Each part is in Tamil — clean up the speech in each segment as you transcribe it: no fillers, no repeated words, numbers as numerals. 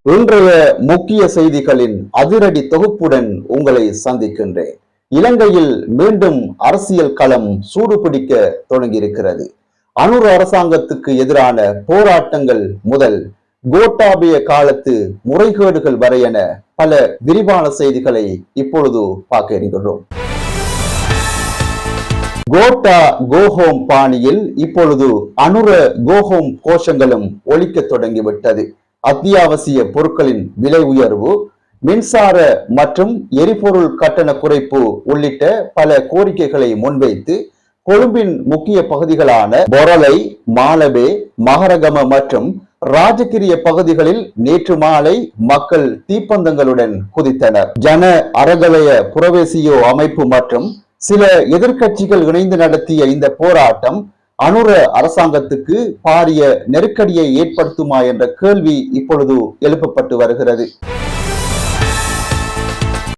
இன்றைய முக்கிய செய்திகளின் அதிரடி தொகுப்புடன் உங்களை சந்திக்கின்றேன். இலங்கையில் மீண்டும் அரசியல் களம் சூடுபிடிக்க தொடங்கியிருக்கிறது. அனுர அரசாங்கத்துக்கு எதிரான போராட்டங்கள் முதல் கோட்டாபய காலத்து முறைகேடுகள் வரை என பல விரிவான செய்திகளை இப்பொழுது பார்க்க இருக்கிறோம். கோட்டா கோஹோம் பாணியில் இப்பொழுது அனுர கோஹோம் கோஷங்களும் ஒலிக்க தொடங்கிவிட்டது. அத்தியாவசிய பொருட்களின் விலை உயர்வு, மின்சார மற்றும் எரிபொருள் கட்டண குறைப்பு உள்ளிட்ட பல கோரிக்கைகளை முன்வைத்து கொழும்பின் முக்கிய பகுதிகளான பொரலை, மாலபே, மகரகம மற்றும் ராஜகிரிய பகுதிகளில் நேற்று மாலை மக்கள் தீப்பந்தங்களுடன் குதித்தனர். ஜன அறகலைய புரவேசியோ அமைப்பு மற்றும் சில எதிர்கட்சிகள் இணைந்து நடத்திய இந்த போராட்டம் அனுர அரசாங்கத்துக்கு பாரிய நெருக்கடியை ஏற்படுத்துமா என்ற கேள்வி இப்பொழுது எழுப்பப்பட்டு வருகிறது.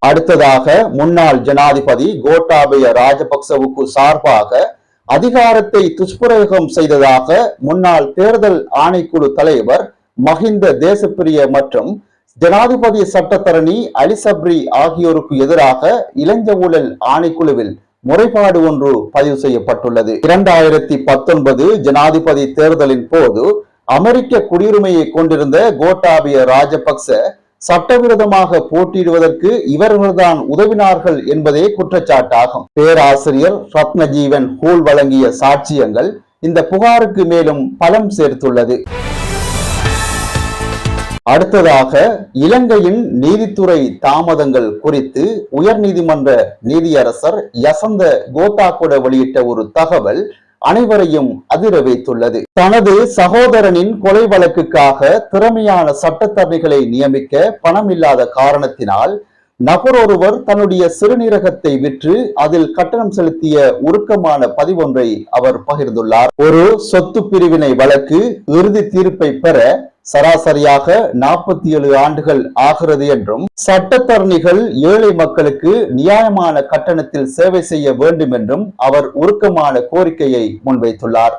அடுத்ததாக முன்னாள் ஜனாதிபதி கோட்டாபய ராஜபக்சவுக்கு சார்பாக அதிகாரத்தை துஷ்பிரயோகம் செய்ததாக முன்னாள் தேர்தல் ஆணைக்குழு தலைவர் மஹிந்த தேசப்பிரிய மற்றும் ஜனாதிபதி சட்டத்தரணி அலிசப்ரி ஆகியோருக்கு எதிராக இளஞ்ச ஊழல் ஆணைக்குழுவில் முறைப்பாடு ஒன்று பதிவு செய்யப்பட்டுள்ளது. 2019 ஜனாதிபதி தேர்தலின் போது அமெரிக்க குடியுரிமையை கொண்டிருந்த கோட்டாபய ராஜபக்ச சட்டவிரோதமாக போட்டியிடுவதற்கு இவர்கள்தான் உதவினார்கள் என்பதே குற்றச்சாட்டாகும். பேராசிரியர் ரத்னஜீவன் ஹூல் வழங்கிய சாட்சியங்கள் இந்த புகாருக்கு மேலும் பலம் சேர்த்துள்ளது. அடுத்ததாக இலங்கையின் நீதித்துறை தாமதங்கள் குறித்து உயர்நீதிமன்ற நீதியரசர் யசந்த கோத்தாகொட வெளியிட்ட ஒரு தகவல் அனைவரையும் அதிர வைத்துள்ளது. தனது சகோதரனின் கொலை வழக்குக்காக திறமையான சட்டத்தரணிகளை நியமிக்க பணம் இல்லாத காரணத்தினால் நபர் ஒருவர் தன்னுடைய சிறுநீரகத்தை விற்று அதில் கட்டணம் செலுத்திய உருக்கமான பதிவொன்றை அவர் பகிர்ந்துள்ளார். ஒரு சொத்து பிரிவினை வழக்கு இறுதி தீர்ப்பை பெற சராசரியாக 47 ஆண்டுகள் ஆகிறது என்றும் சட்டத்தரணிகள் ஏழை மக்களுக்கு நியாயமான கட்டணத்தில் சேவை செய்ய வேண்டும் என்றும் அவர் உருக்கமான கோரிக்கையை முன்வைத்துள்ளார்.